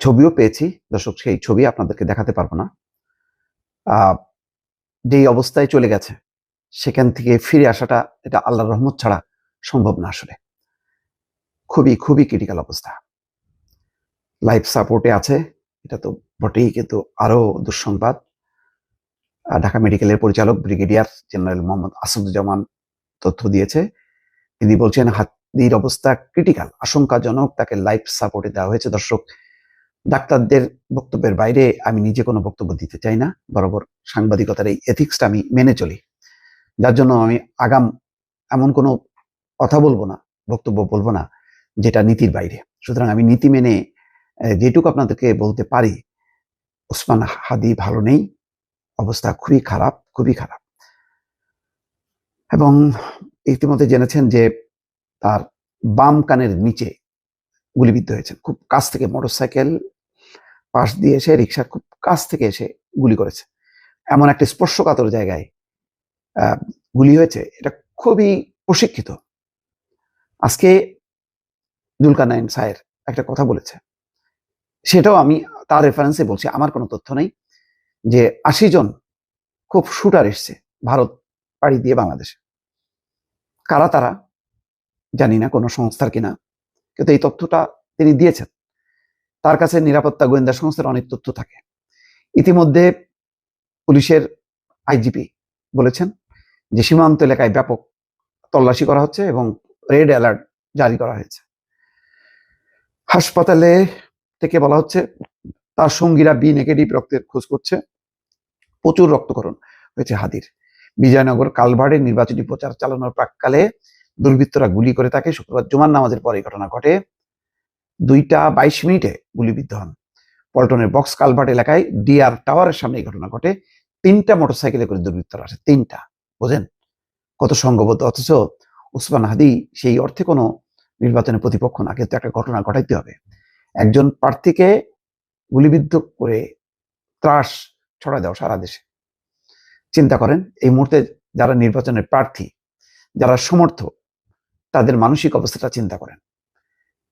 ছবিও পেয়েছি দর্শক, সেই ছবি আপনাদেরকে দেখাতে পারবো না। যেই অবস্থায় চলে গেছে সেখান থেকে ফিরে আসাটা এটা আল্লাহর রহমত ছাড়া সম্ভব না। আসলে খুবই খুবই ক্রিটিক্যাল অবস্থা। লাইফ সাপোর্টে আছে, এটা তো বটেই, কিন্তু আরো দুঃসংবাদ। ঢাকা মেডিকেলের পরিচালক ব্রিগেডিয়ার জেনারেল মোহাম্মদ আসাদুজ্জামান তথ্য দিয়েছে। তিনি বলছেন হাতির অবস্থা ক্রিটিক্যাল, আশঙ্কাজনক, তাকে লাইফ সাপোর্টে দেওয়া হয়েছে। দর্শক, ডাক্তারদের বক্তব্যের বাইরে আমি নিজে কোনো বক্তব্য দিতে চাই না। বরাবর সাংবাদিকতার এই এথিক্সটা আমি মেনে চলি, যার জন্য আমি আগাম এমন কোনো কথা বলবো না, বক্তব্য বলবো না যেটা নীতির বাইরে। সুতরাং আমি নীতি মেনে যেটুকু আপনাদেরকে বলতে পারি, ওসমান হাদি ভালো নেই, অবস্থা খুবই খারাপ, খুবই খারাপ। এবং ইতিমধ্যে জেনেছেন যে তার বাম কানের নিচে গুলিবিদ্ধ হয়েছেন। খুব কাছ থেকে মোটরসাইকেল পাশ দিয়ে এসে, রিক্সার খুব কাছ থেকে এসে গুলি করেছে। এমন একটা স্পর্শকাতর জায়গায় গুলি হয়েছে, এটা খুবই প্রশিক্ষিত। আজকে জুলকারনাইন স্যার একটা কথা বলেছে, সেটাও আমি তার রেফারেন্সে বলছি, আমার কোনো তথ্য নেই, যে 80 জন খুব শুটার এসছে ভারত পাড়ি দিয়ে বাংলাদেশে। কারা তারা জানি না, কোনো সংস্থার কিনা, কিন্তু এই তথ্যটা তিনি দিয়েছেন। তার কাছে নিরাপত্তা গোয়েন্দা সংস্থার অনেক তথ্য থাকে। ইতিমধ্যে পুলিশের আইজিপি বলেছেন যে সীমান্ত এলাকায় ব্যাপক তল্লাশি করা হচ্ছে এবং রেড অ্যালার্ট জারি করা হয়েছে। হাসপাতালে থেকে বলা হচ্ছে তার সঙ্গীরা বি নেগেটিভ রক্তের খোঁজ করছে। প্রচুর রক্তক্ষরণ হয়েছে হাদির। বিজয়নগর কালভার্ডে নির্বাচনী প্রচার চালানোর প্রাককালে দুর্বৃত্তরা গুলি করে তাকে। শুক্রবার জুমার নামাজের পরে ঘটনা ঘটে। 2:22 গুলিবিদ্ধ হন। পল্টনের বক্স কালভার্ট এলাকায় ডিআর টাওয়ারের সামনে এই ঘটনা ঘটে। 3টা মোটরসাইকেলে করে দুর্বৃত্তরা আসে, 3টা। বোঝেন কত সংঘবদ্ধ। অথচ ওসমান হাদি সেই অর্থে কোনো নির্বাচনের প্রতিপক্ষ না, কিন্তু একটা ঘটনা ঘটাইতে হবে। একজন প্রার্থীকে গুলিবিদ্ধ করে ত্রাস ছড়ায় দাও সারা দেশে। চিন্তা করেন এই মুহূর্তে যারা নির্বাচনের প্রার্থী, যারা সমর্থ, তাদের মানসিক অবস্থাটা চিন্তা করেন।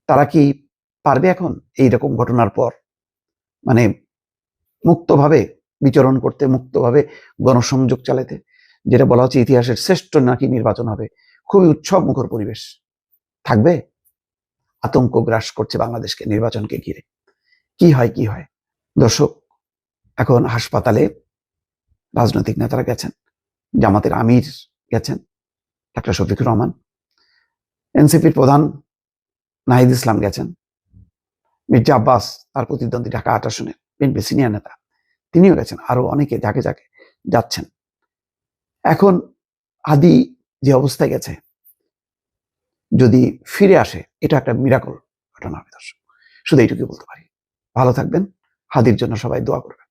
তারা কি পারবে এখন এইরকম ঘটনার পর মানে মুক্তভাবে বিচরণ করতে, মুক্তভাবে গণসংযোগ চালাতে? যেটা বলা হচ্ছে ইতিহাসের শ্রেষ্ঠ নাকি নির্বাচন হবে, খুবই উৎসব মুখর পরিবেশ থাকবে। আতঙ্ক গ্রাস করছে বাংলাদেশকে নির্বাচনকে ঘিরে। কি হয় কি হয়। দর্শক, এখন হাসপাতালে রাজনৈতিক নেতারা গেছেন, জামাতের আমির গেছেন, ডাক্তার শফিকুর রহমান, এনসিপির প্রধান নাহিদ ইসলাম গেছেন, মির্জা আব্বাস তার প্রতিদ্বন্দ্বী ঢাকা 8 আসনের বিএনপি সিনিয়র নেতা, তিনিও গেছেন, আরো অনেকে যাকে যাকে যাচ্ছেন। এখন হাদি যে অবস্থায় গেছে, যদি ফিরে আসে, এটা একটা মিরাকল ঘটনা হবে। দর্শক, শুধু এইটুকু বলতে পারি। ভালো থাকবেন, হাদির জন্য সবাই দোয়া করবেন।